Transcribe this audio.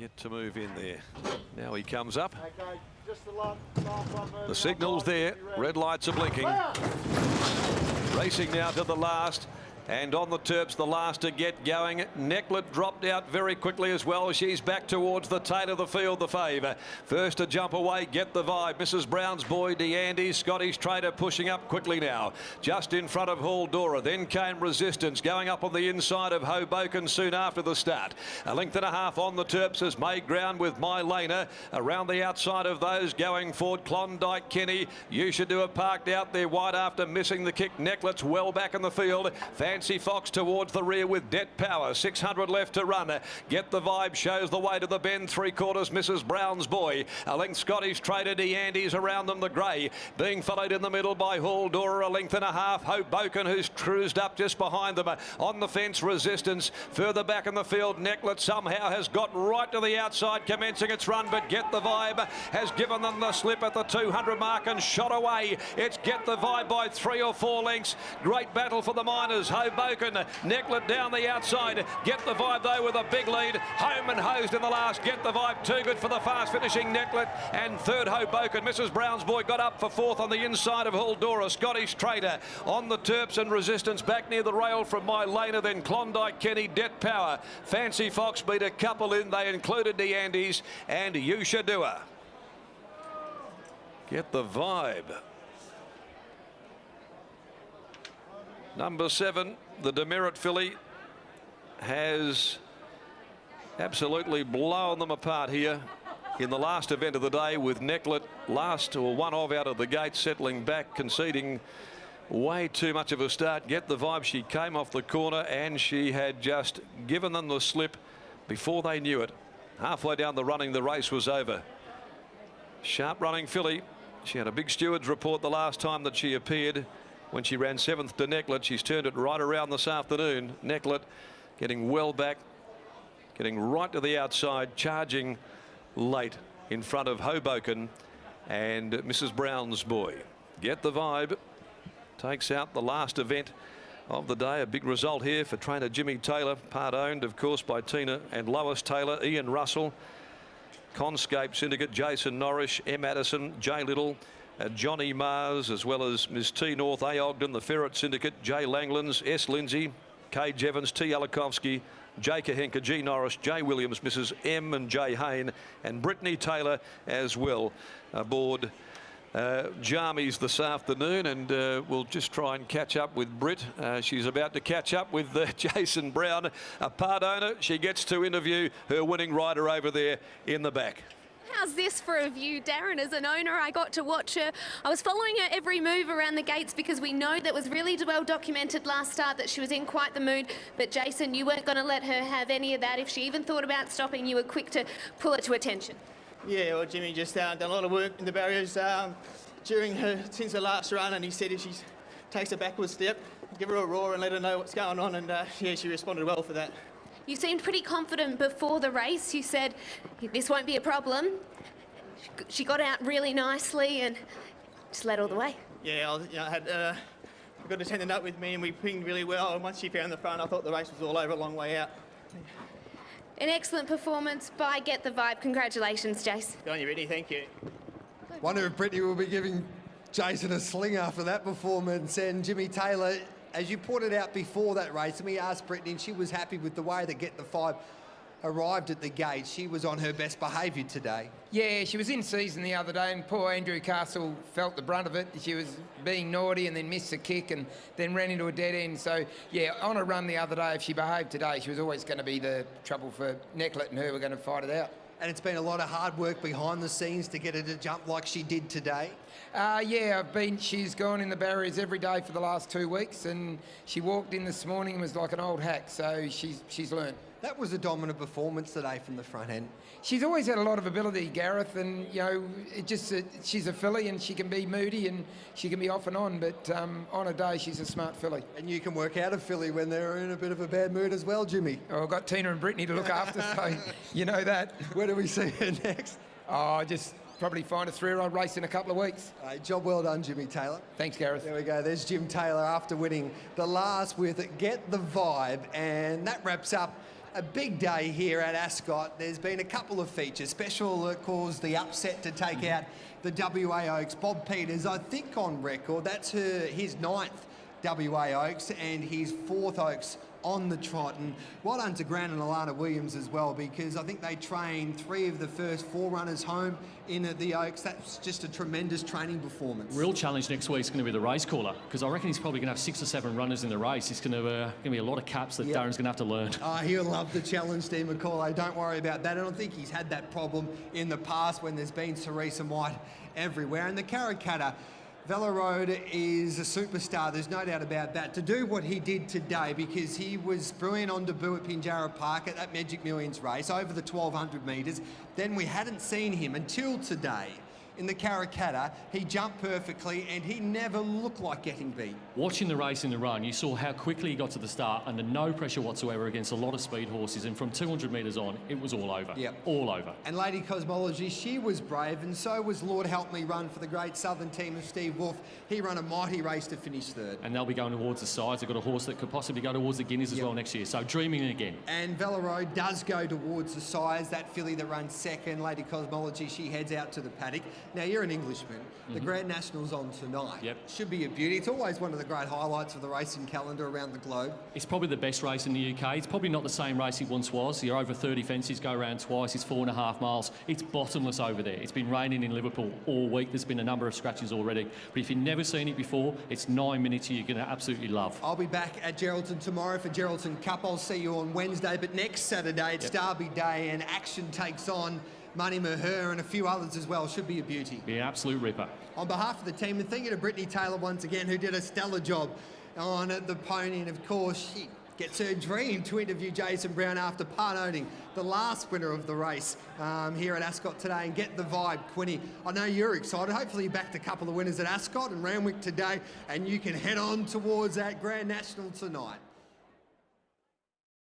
Yet to move in there. Now he comes up. Okay, just the last one. The signal's there. Red lights are blinking. Racing now to the last. And on the Terps, the last to get going. Necklet dropped out very quickly as well. She's back towards the tail of the field, the favour. First to jump away, Get the Vibe. Mrs. Brown's Boy, DeAndy, Scottish Trader pushing up quickly now. Just in front of Haldora. Then came Resistance going up on the inside of Hoboken soon after the start. A length and a half on the Terps has made ground with Mylena. Around the outside of those going forward, Klondike Kenny. You Should Do It parked out there wide after missing the kick. Necklet's well back in the field. Fancy Fox towards the rear with Debt Power. 600 left to run. Get the Vibe shows the way to the bend. 3/4 Mrs. Brown's Boy. A length Scottish Trader, DeAndy's around them. The grey being followed in the middle by Haldora. A length and a half. Hoboken, who's cruised up just behind them. On the fence, Resistance. Further back in the field, Necklet somehow has got right to the outside, commencing its run. But Get the Vibe has given them the slip at the 200 mark and shot away. It's Get the Vibe by 3 or 4 lengths. Great battle for the Miners. Hoboken, Necklet down the outside. Get the Vibe though with a big lead. Home and hosed in the last. Get the Vibe too good for the fast finishing Necklet. And third Hoboken. Mrs. Brown's Boy got up for fourth on the inside of Haldora. Scottish Trader on the Terps and Resistance back near the rail from Mylena. Then Klondike Kenny, Debt Power. Fancy Fox beat a couple in. They included DeAndy's and You Should Do It. Get the Vibe. Number 7, the Demerit filly, has absolutely blown them apart here in the last event of the day, with Necklet last or one of out of the gate, settling back, conceding way too much of a start. Get the Vibe, she came off the corner and she had just given them the slip before they knew it. Halfway down the running, the race was over. Sharp running filly. She had a big steward's report the last time that she appeared, when she ran 7th to Necklet. She's turned it right around this afternoon. Necklet getting well back, getting right to the outside, charging late in front of Hoboken and Mrs. Brown's Boy. Get the Vibe takes out the last event of the day. A big result here for trainer Jimmy Taylor, part owned of course by Tina and Lois Taylor, Ian Russell, Conscape Syndicate, Jason Norrish, M. Addison, Jay Little, Johnny Mars, as well as Ms. T. North, A. Ogden, the Ferret Syndicate, J. Langlands, S. Lindsay, K. Jevons, T. Alakovsky, J. Kahenka, G. Norris, J. Williams, Mrs. M. and J. Hayne, and Brittany Taylor as well aboard Jarmies this afternoon. And we'll just try and catch up with Britt. She's about to catch up with Jason Brown, a part owner. She gets to interview her winning rider over there in the back. How's this for a view, Darren? As an owner, I got to watch her. I was following her every move around the gates because we know that was really well documented last start that she was in quite the mood. But Jason, you weren't going to let her have any of that. If she even thought about stopping, you were quick to pull it to attention. Yeah, well, Jimmy just done a lot of work in the barriers since her last run, and he said if she takes a backward step, give her a roar and let her know what's going on, and yeah, she responded well for that. You seemed pretty confident before the race. You said, this won't be a problem. She got out really nicely and just led all the way. Yeah, I got a tendon up with me and we pinged really well. And once she found the front, I thought the race was all over a long way out. An excellent performance by Get the Vibe. Congratulations, Jace. Go on, you ready? Thank you. Wonder if Brittany will be giving Jason a sling after that performance. And Jimmy Taylor, as you pointed out before that race, and we asked Brittany, and she was happy with the way that Get the Vibe arrived at the gate. She was on her best behaviour today. Yeah, she was in season the other day, and poor Andrew Castle felt the brunt of it. She was being naughty and then missed a kick and then ran into a dead end. So, yeah, on a run the other day, if she behaved today, she was always going to be the trouble for Necklet, and her were going to fight it out. And it's been a lot of hard work behind the scenes to get her to jump like she did today. Yeah, she's gone in the barriers every day for the last 2 weeks, and she walked in this morning and was like an old hack, so she's learned. That was a dominant performance today from the front end. She's always had a lot of ability, Gareth, and you know, she's a filly and she can be moody and she can be off and on, but on a day she's a smart filly. And you can work out a filly when they're in a bit of a bad mood as well, Jimmy. Oh, I've got Tina and Brittany to look after, so you know that. Where do we see her next? Oh, just probably find a 3-year-old race in a couple of weeks. Job well done, Jimmy Taylor. Thanks, Gareth. There we go. There's Jim Taylor after winning the last with Get the Vibe, and that wraps up A big day here at Ascot. There's been a couple of features. Special caused the upset to take out the WA Oaks. Bob Peters, I think on record, that's his 9th WA Oaks and his 4th Oaks on the trot. And well done to Grant and Alana Williams as well, because I think they trained 3 of the first 4 runners home in the Oaks. That's just a tremendous training performance. Real challenge next week is going to be the race caller, because I reckon he's probably going to have 6 or 7 runners in the race. It's going to be a lot of caps that Darren's going to have to learn. Oh, he'll love the challenge, Steve McCauley. Don't worry about that. I don't think he's had that problem in the past when there's been Cerise and White everywhere. And the Karrakatta Velo Road is a superstar, there's no doubt about that. To do what he did today, because he was brilliant on debut at Pinjarra Park at that Magic Millions race over the 1200 metres. Then we hadn't seen him until today. In the Karrakatta, he jumped perfectly and he never looked like getting beat. Watching the race in the run, you saw how quickly he got to the start under no pressure whatsoever against a lot of speed horses, and from 200 metres on, it was all over. Yep. All over. And Lady Cosmology, she was brave, and so was Lord Help Me Run for the Great Southern team of Steve Wolfe. He ran a mighty race to finish 3rd. And they'll be going towards the sides. They've got a horse that could possibly go towards the Guineas as well next year. So dreaming again. And Velo Road does go towards the sides. That filly that runs 2nd, Lady Cosmology, she heads out to the paddock. Now, you're an Englishman. The Grand National's on tonight. Yep. Should be a beauty. It's always one of the great highlights of the racing calendar around the globe. It's probably the best race in the UK. It's probably not the same race it once was. You're over 30 fences, go around twice. It's 4.5 miles. It's bottomless over there. It's been raining in Liverpool all week. There's been a number of scratches already. But if you've never seen it before, it's 9 minutes you're going to absolutely love. I'll be back at Geraldton tomorrow for Geraldton Cup. I'll see you on Wednesday. But next Saturday, it's Derby Day, and action takes on Money Maher and a few others as well. Should be a beauty. Be an absolute ripper. On behalf of the team, and thank you to Brittany Taylor once again, who did a stellar job on the pony. And of course, she gets her dream to interview Jason Brown after part-owning the last winner of the race here at Ascot today, and get the vibe, Quinny. I know you're excited. Hopefully you backed a couple of winners at Ascot and Randwick today, and you can head on towards that Grand National tonight.